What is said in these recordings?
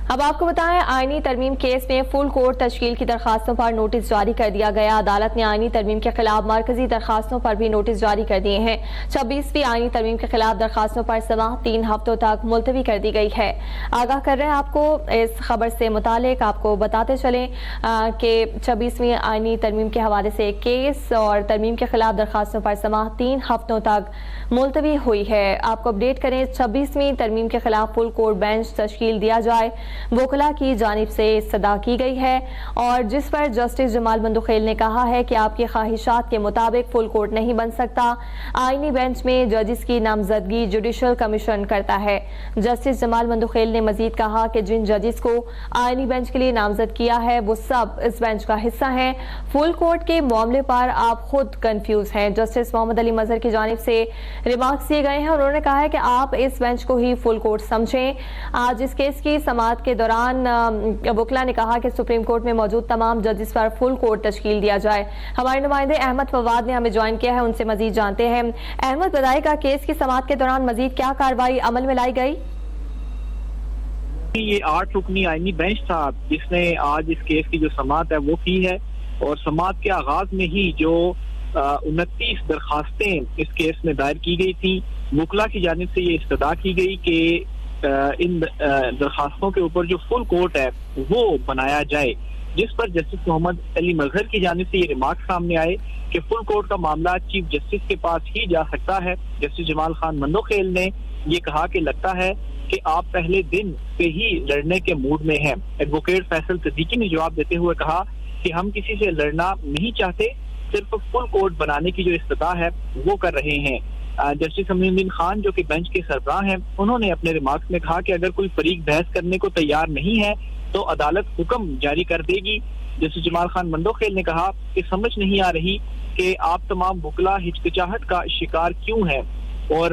اب آپ کو بتائیں آئینی ترمیم کیس میں فل کورٹ تشکیل کی درخواستوں پر نوٹس جاری کر دیا گیا۔ عدالت نے آئینی ترمیم کے خلاف مرکزی درخواستوں پر بھی نوٹس جاری کر دیے ہیں۔ 26ویں آئینی ترمیم کے خلاف درخواستوں پر سماعت 3 ہفتوں تک ملتوی کر دی گئی ہے۔ آگاہ کر رہے ہیں آپ کو اس خبر سے متعلق، آپ کو بتاتے چلیں کہ 26ویں آئینی ترمیم کے حوالے سے کیس اور ترمیم کے خلاف درخواستوں پر سماعت 3 ہفتوں تک ملتوی ہوئی ہے۔ آپ کو اپڈیٹ کریں، 26ویں ترمیم کے خلاف فل کورٹ بینچ تشکیل دیا جائے، وکلاء کی جانب سے استدعا کی گئی ہے، اور جس پر جسٹس جمال مندوخیل نے کہا ہے کہ آپ کی خواہشات کے مطابق فل کورٹ نہیں بن سکتا۔ آئینی بینچ میں ججز کی نامزدگی جوڈیشل کمیشن کرتا ہے۔ جسٹس جمال مندوخیل نے مزید کہا کہ جن ججز کو آئینی بینچ کے لیے نامزد کیا ہے وہ سب اس بینچ کا حصہ ہیں۔ فل کورٹ کے معاملے پر آپ خود کنفیوز ہیں۔ جسٹس محمد علی مظہر کی جانب سے ریمارکس دیے گئے ہیں اور انہوں نے کہا ہے کہ آپ اس بینچ کو ہی فل کورٹ سمجھیں۔ آج اس کیس کی سماعت کے دوران وکلاء نے کہا کہ سپریم کورٹ میں موجود تمام ججز پر فل کورٹ تشکیل دیا جائے۔ ہمارے نمائندے احمد فواد نے ہمیں جوائن کیا ہے، ان سے مزید جانتے ہیں۔ احمد، بتائے گا کیس کی سماعت کے دوران مزید کیا کارروائی عمل میں لائی گئی؟ یہ 8 رکنی آئینی بینچ تھا جس نے آج اس کیس کی جو سماعت ہے وہ کی ہے، اور سماعت کے آغاز میں ہی جو 29 درخواستیں اس کیس میں دائر کی گئی تھیں، وکلاء کی جانب سے یہ استدعا کی گئی کہ ان درخواستوں کے اوپر جو فل کورٹ ہے وہ بنایا جائے، جس پر جسٹس محمد علی مظہر کی جانب سے یہ ریمارک سامنے آئے کہ فل کورٹ کا معاملہ چیف جسٹس کے پاس ہی جا سکتا ہے۔ جسٹس جمال خان مندوخیل نے یہ کہا کہ لگتا ہے کہ آپ پہلے دن سے ہی لڑنے کے موڈ میں ہیں۔ ایڈوکیٹ فیصل صدیقی نے جواب دیتے ہوئے کہا کہ ہم کسی سے لڑنا نہیں چاہتے، صرف فل کورٹ بنانے کی جو استدعا ہے وہ کر رہے ہیں۔ جسٹس امین الدین خان جو کہ بینچ کے سربراہ ہیں، انہوں نے اپنے ریمارکس میں کہا کہ اگر کوئی فریق بحث کرنے کو تیار نہیں ہے تو عدالت حکم جاری کر دے گی۔ جسٹس جمال خان مندوخیل نے کہا کہ سمجھ نہیں آ رہی کہ آپ تمام وکلاء ہچکچاہٹ کا شکار کیوں ہیں، اور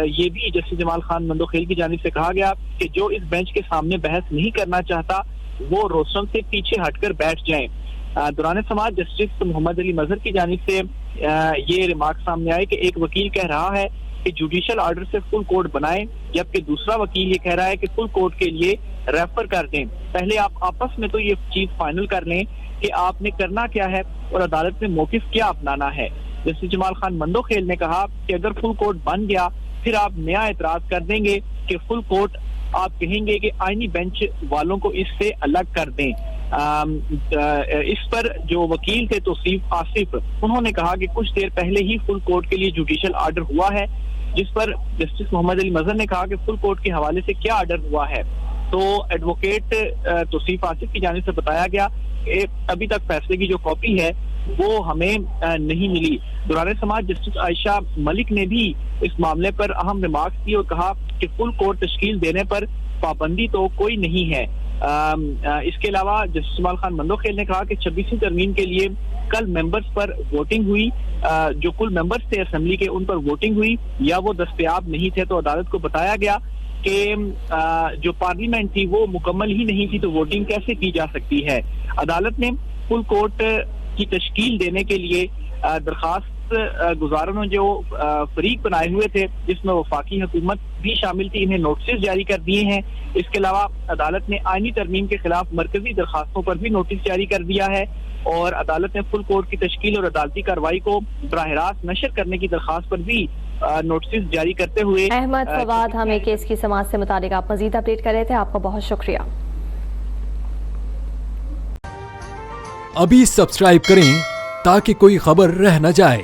یہ بھی جسٹس جمال خان مندوخیل کی جانب سے کہا گیا کہ جو اس بینچ کے سامنے بحث نہیں کرنا چاہتا وہ روسٹرم سے پیچھے ہٹ کر بیٹھ جائیں۔ دوران سماعت جسٹس محمد علی مظہر کی جانب سے یہ ریمارک سامنے آئے کہ ایک وکیل کہہ رہا ہے کہ جوڈیشل آرڈر سے فل کورٹ بنائیں، جبکہ دوسرا وکیل یہ کہہ رہا ہے کہ فل کورٹ کے لیے ریفر کر دیں۔ پہلے آپ آپس میں تو یہ چیز فائنل کر لیں کہ آپ نے کرنا کیا ہے اور عدالت میں موقف کیا اپنانا ہے۔ جسٹس جمال خان مندوخیل نے کہا کہ اگر فل کورٹ بن گیا پھر آپ نیا اعتراض کر دیں گے کہ فل کورٹ آپ کہیں گے کہ آئینی بینچ والوں کو اس سے الگ کر دیں۔ اس پر جو وکیل تھے توصیف آصف، انہوں نے کہا کہ کچھ دیر پہلے ہی فل کورٹ کے لیے جوڈیشل آرڈر ہوا ہے، جس پر جسٹس محمد علی مظہر نے کہا کہ فل کورٹ کے حوالے سے کیا آرڈر ہوا ہے، تو ایڈوکیٹ توصیف آصف کی جانب سے بتایا گیا کہ ابھی تک فیصلے کی جو کاپی ہے وہ ہمیں نہیں ملی۔ دوران سماعت جسٹس عائشہ ملک نے بھی اس معاملے پر اہم ریمارکس دی اور کہا کہ فل کورٹ تشکیل دینے پر پابندی تو کوئی نہیں ہے۔ اس کے علاوہ جسٹس جمال خان مندوخیل نے کہا کہ 26ویں ترمیم کے لیے کل ممبرز پر ووٹنگ ہوئی، جو کل ممبرز تھے اسمبلی کے ان پر ووٹنگ ہوئی یا وہ دستیاب نہیں تھے، تو عدالت کو بتایا گیا کہ جو پارلیمنٹ تھی وہ مکمل ہی نہیں تھی تو ووٹنگ کیسے کی جا سکتی ہے۔ عدالت نے فل کورٹ کی تشکیل دینے کے لیے درخواست گزاروں نے جو فریق بنائے ہوئے تھے جس میں وفاقی حکومت بھی شامل تھی، انہیں نوٹسز جاری کر دیے ہیں۔ اس کے علاوہ عدالت نے آئینی ترمیم کے خلاف مرکزی درخواستوں پر بھی نوٹس جاری کر دیا ہے، اور عدالت نے فل کورٹ کی تشکیل اور عدالتی کارروائی کو براہ راست نشر کرنے کی درخواست پر بھی نوٹسز جاری کرتے ہوئے۔ احمد فواد، ہمیں کیس کی سماعت سے متعلق آپ مزید اپڈیٹ کر رہے تھے، آپ کا بہت شکریہ۔ ابھی سبسکرائب کریں تاکہ کوئی خبر رہ نہ جائے۔